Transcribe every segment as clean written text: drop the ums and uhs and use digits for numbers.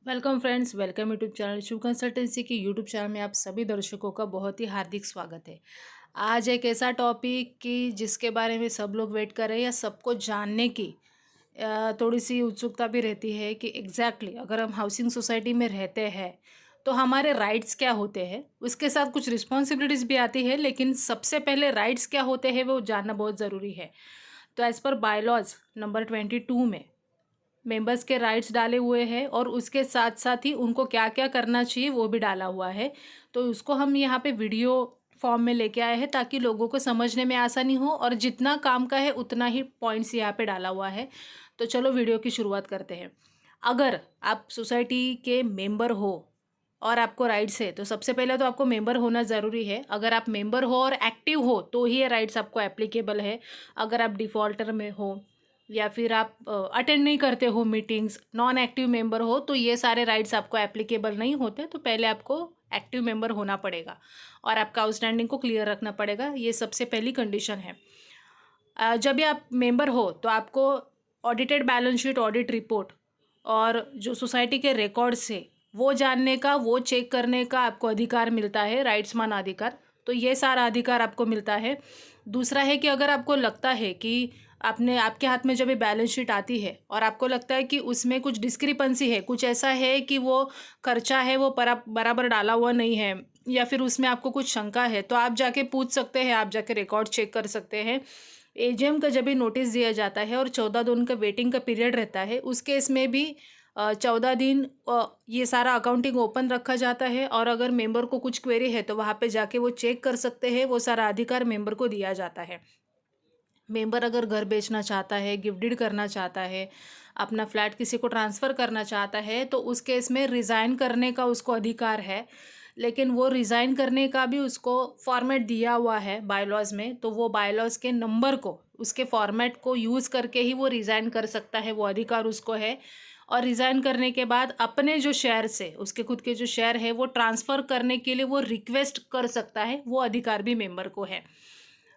Welcome friends, welcome YouTube channel Shiv consultancy की YouTube channel में आप सभी दर्शकों का बहुत ही हार्दिक स्वागत है। आज एक ऐसा टॉपिक कि जिसके बारे में सब लोग वेट कर रहे हैं या सबको जानने की थोड़ी सी उत्सुकता भी रहती है कि एग्जैक्टली अगर हम हाउसिंग सोसाइटी में रहते हैं तो हमारे राइट्स क्या होते हैं। उसके साथ कुछ रिस्पॉन्सिबिलिटीज़ भी आती है, लेकिन सबसे पहले राइट्स क्या होते हैं वो जानना बहुत ज़रूरी है। तो एज़ पर बायलॉज नंबर 22 में मेंबर्स के राइट्स डाले हुए हैं और उसके साथ साथ ही उनको क्या क्या करना चाहिए वो भी डाला हुआ है। तो उसको हम यहाँ पे वीडियो फॉर्म में लेके आए हैं ताकि लोगों को समझने में आसानी हो, और जितना काम का है उतना ही पॉइंट्स यहाँ पे डाला हुआ है। तो चलो वीडियो की शुरुआत करते हैं। अगर आप सोसाइटी के मेंबर हो और आपको राइट्स है तो सबसे पहले तो आपको मेंबर होना ज़रूरी है। अगर आप मेंबर हो और एक्टिव हो तो ही ये राइट्स आपको एप्लीकेबल है। अगर आप डिफ़ॉल्टर में हो या फिर आप अटेंड नहीं करते हो मीटिंग्स, नॉन एक्टिव मेंबर हो, तो ये सारे राइट्स आपको एप्लीकेबल नहीं होते। तो पहले आपको एक्टिव मेंबर होना पड़ेगा और आपका आउटस्टैंडिंग को क्लियर रखना पड़ेगा। ये सबसे पहली कंडीशन है। जब भी आप मेंबर हो तो आपको audited balance sheet, audit report और जो सोसाइटी के रिकॉर्ड्स है वो जानने का, वो चेक करने का आपको अधिकार मिलता है, राइट्स मान अधिकार। तो ये सारा अधिकार आपको मिलता है। दूसरा है कि अगर आपको लगता है कि आपके हाथ में जब ये बैलेंस शीट आती है और आपको लगता है कि उसमें कुछ डिस्क्रिपेंसी है, कुछ ऐसा है कि वो खर्चा है वो बराबर डाला हुआ नहीं है, या फिर उसमें आपको कुछ शंका है, तो आप जाके पूछ सकते हैं, आप जाके रिकॉर्ड चेक कर सकते हैं। एजीएम का जब भी नोटिस दिया जाता है और 14 दिन का वेटिंग का पीरियड रहता है, उस केस में भी 14 दिन ये सारा अकाउंटिंग ओपन रखा जाता है, और अगर मेंबर को कुछ क्वेरी है तो वहाँ पे जाके वो चेक कर सकते हैं। वो सारा अधिकार मेंबर को दिया जाता है। मेंबर अगर घर बेचना चाहता है, गिफ्ट डीड करना चाहता है, अपना फ्लैट किसी को ट्रांसफ़र करना चाहता है, तो उस केस में रिज़ाइन करने का उसको अधिकार है। लेकिन वो रिज़ाइन करने का भी उसको फॉर्मेट दिया हुआ है बायलॉज़ में, तो वो बायलॉज़ के नंबर को, उसके फॉर्मेट को यूज़ करके ही वो रिज़ाइन कर सकता है, वो अधिकार उसको है। और रिज़ाइन करने के बाद अपने जो शेयर से, उसके खुद के जो शेयर है वो ट्रांसफ़र करने के लिए वो रिक्वेस्ट कर सकता है, वो अधिकार भी मेंबर को है।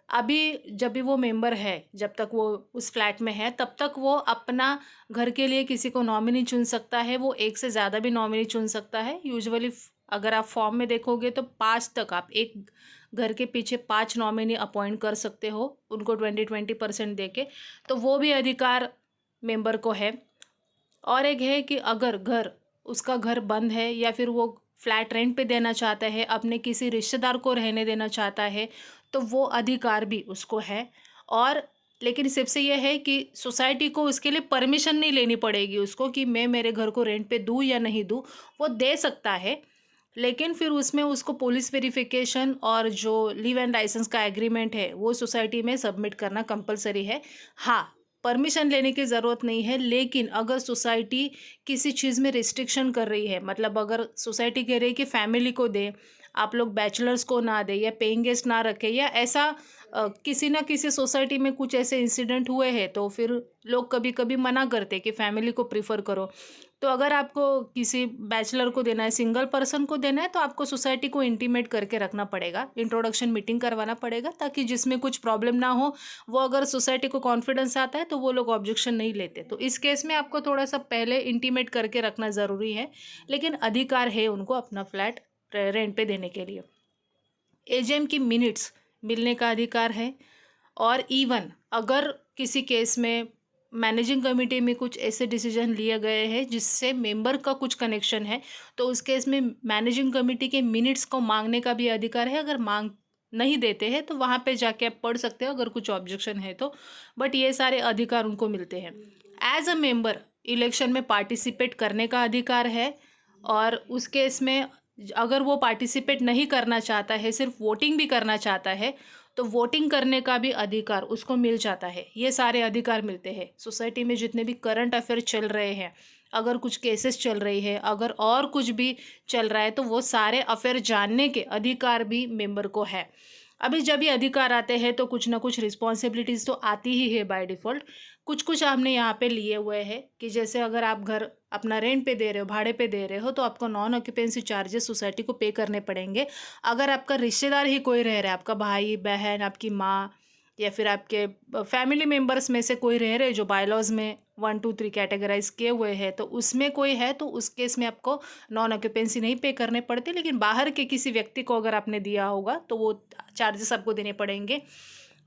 अभी जब भी वो मेंबर है, जब तक वो उस फ्लैट में है, तब तक वो अपना घर के लिए किसी को नॉमिनी चुन सकता है। वो एक से ज़्यादा भी नॉमिनी चुन सकता है। यूजुअली अगर आप फॉर्म में देखोगे तो 5 तक, आप एक घर के पीछे 5 नॉमिनी अपॉइंट कर सकते हो, उनको 20-20% दे के। तो वो भी अधिकार मेंबर को है। और एक है कि अगर उसका घर बंद है या फिर वो फ्लैट रेंट पे देना चाहता है, अपने किसी रिश्तेदार को रहने देना चाहता है, तो वो अधिकार भी उसको है। और लेकिन सिर्फ से ये है कि सोसाइटी को उसके लिए परमिशन नहीं लेनी पड़ेगी उसको कि मैं मेरे घर को रेंट पे दूँ या नहीं दूँ। वो दे सकता है, लेकिन फिर उसमें उसको पुलिस वेरिफिकेशन और जो लीव एंड लाइसेंस का एग्रीमेंट है वो सोसाइटी में सबमिट करना कंपलसरी है। हाँ, परमिशन लेने की ज़रूरत नहीं है, लेकिन अगर सोसाइटी किसी चीज़ में रिस्ट्रिक्शन कर रही है, मतलब अगर सोसाइटी कह रही है कि फैमिली को दे, आप लोग बैचलर्स को ना दे, या पेइंग गेस्ट ना रखें, या ऐसा किसी ना किसी सोसाइटी में कुछ ऐसे इंसिडेंट हुए हैं, तो फिर लोग कभी कभी मना करते कि फैमिली को प्रीफर करो। तो अगर आपको किसी बैचलर को देना है, सिंगल पर्सन को देना है, तो आपको सोसाइटी को इंटीमेट करके रखना पड़ेगा, इंट्रोडक्शन मीटिंग करवाना पड़ेगा, ताकि जिसमें कुछ प्रॉब्लम ना हो। वो अगर सोसाइटी को कॉन्फिडेंस आता है तो वो लोग ऑब्जेक्शन नहीं लेते। तो इस केस में आपको थोड़ा सा पहले इंटीमेट करके रखना ज़रूरी है, लेकिन अधिकार है उनको अपना फ्लैट रेंट पे देने के लिए। एजीएम की मिनट्स मिलने का अधिकार है। और इवन अगर किसी केस में मैनेजिंग कमेटी में कुछ ऐसे डिसीजन लिए गए हैं जिससे मेंबर का कुछ कनेक्शन है, तो उस केस में मैनेजिंग कमेटी के मिनट्स को मांगने का भी अधिकार है। अगर मांग नहीं देते हैं तो वहाँ पे जाके आप पढ़ सकते हो अगर कुछ ऑब्जेक्शन है तो। बट ये सारे अधिकार उनको मिलते हैं। एज अ मेंबर इलेक्शन में पार्टिसिपेट करने का अधिकार है। और उस केस में अगर वो पार्टिसिपेट नहीं करना चाहता है, सिर्फ वोटिंग भी करना चाहता है, तो वोटिंग करने का भी अधिकार उसको मिल जाता है। ये सारे अधिकार मिलते हैं। सोसाइटी में जितने भी करंट अफेयर चल रहे हैं, अगर कुछ केसेस चल रही है, अगर और कुछ भी चल रहा है, तो वो सारे अफेयर जानने के अधिकार भी मेंबर को है। अभी जब ये अधिकार आते हैं तो कुछ ना कुछ रिस्पॉन्सिबिलिटीज़ तो आती ही है बाय डिफ़ॉल्ट। कुछ कुछ हमने यहाँ पे लिए हुए हैं कि जैसे अगर आप घर अपना रेंट पे दे रहे हो, भाड़े पे दे रहे हो, तो आपको नॉन ऑक्यूपेंसी चार्जेस सोसाइटी को पे करने पड़ेंगे। अगर आपका रिश्तेदार ही कोई रह रहा है, आपका भाई बहन, आपकी माँ, या फिर आपके फैमिली मेम्बर्स में से कोई रह रहे जो बायलॉज में 1 2 3 कैटेगराइज किए हुए हैं, तो उसमें कोई है तो उस केस में आपको नॉन ऑक्यूपेंसी नहीं पे करने पड़ते। लेकिन बाहर के किसी व्यक्ति को अगर आपने दिया होगा तो वो चार्जेस आपको देने पड़ेंगे।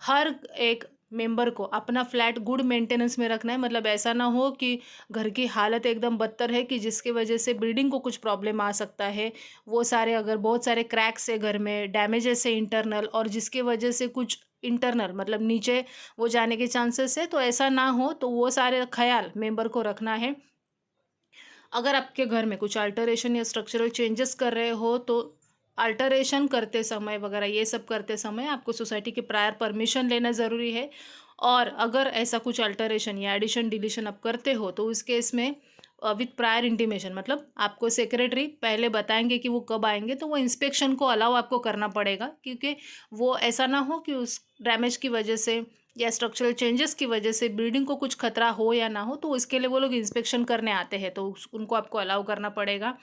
हर एक मेंबर को अपना फ्लैट गुड मेंटेनेंस में रखना है, मतलब ऐसा ना हो कि घर की हालत एकदम बदतर है कि जिसकी वजह से बिल्डिंग को कुछ प्रॉब्लम आ सकता है। वो सारे अगर बहुत सारे क्रैक्स है घर में, डैमेजेस है इंटरनल, और जिसकी वजह से कुछ इंटरनल मतलब नीचे वो जाने के चांसेस है, तो ऐसा ना हो, तो वो सारे ख्याल मेंबर को रखना है। अगर आपके घर में कुछ अल्टरेशन या स्ट्रक्चरल चेंजेस कर रहे हो तो अल्टरेशन करते समय वगैरह ये सब करते समय आपको सोसाइटी की प्रायर परमिशन लेना ज़रूरी है। और अगर ऐसा कुछ अल्टरेशन या एडिशन डिलीशन आप करते हो तो उस केस में विथ प्रायर इंटीमेशन, मतलब आपको सेक्रेटरी पहले बताएंगे कि वो कब आएंगे, तो वो इंस्पेक्शन को अलाउ आपको करना पड़ेगा, क्योंकि वो ऐसा ना हो कि उस डैमेज की वजह से या स्ट्रक्चरल चेंजेस की वजह से बिल्डिंग को कुछ खतरा हो या ना हो, तो उसके लिए वो लोग इंस्पेक्शन करने आते हैं, तो उनको आपको अलाउ करना पड़ेगा।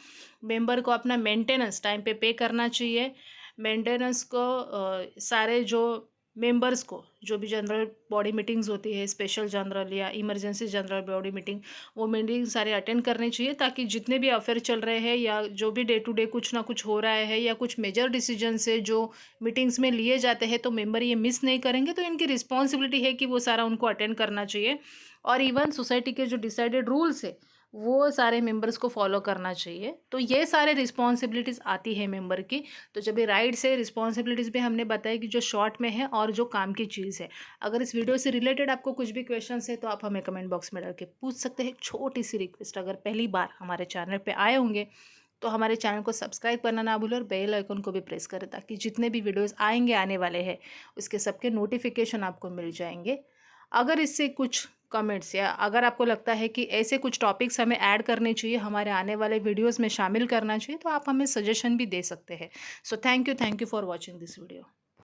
मेंबर को अपना मेंटेनेंस टाइम पे करना चाहिए। मेंटेनेंस को सारे जो मेंबर्स को जो भी जनरल बॉडी मीटिंग्स होती है, स्पेशल जनरल या इमरजेंसी जनरल बॉडी मीटिंग, वो मीटिंग सारे अटेंड करने चाहिए, ताकि जितने भी अफेयर चल रहे हैं या जो भी डे टू डे कुछ ना कुछ हो रहा है या कुछ मेजर डिसीजन से जो मीटिंग्स में लिए जाते हैं तो मेंबर ये मिस नहीं करेंगे। तो इनकी रिस्पॉन्सिबिलिटी है कि वो सारा उनको अटेंड करना चाहिए। और इवन सोसाइटी के जो डिसाइडेड रूल्स है वो सारे मेंबर्स को फॉलो करना चाहिए। तो ये सारे रिस्पॉन्सिबिलिटीज़ आती है मेंबर की। तो जब ये राइट्स है, रिस्पॉन्सिबिलिटीज़ भी हमने बताया कि जो शॉर्ट में है और जो काम की चीज़ है। अगर इस वीडियो से रिलेटेड आपको कुछ भी क्वेश्चंस है तो आप हमें कमेंट बॉक्स में डाल के पूछ सकते हैं। एक छोटी सी रिक्वेस्ट, अगर पहली बार हमारे चैनल पे आए होंगे तो हमारे चैनल को सब्सक्राइब करना ना भूलें और बेल आइकन को भी प्रेस करें, ताकि जितने भी वीडियोस आएंगे आने वाले हैं उसके सबके नोटिफिकेशन आपको मिल जाएंगे। अगर इससे कुछ कमेंट्स या अगर आपको लगता है कि ऐसे कुछ टॉपिक्स हमें ऐड करने चाहिए, हमारे आने वाले वीडियोस में शामिल करना चाहिए, तो आप हमें सजेशन भी दे सकते हैं। So thank you for watching this video.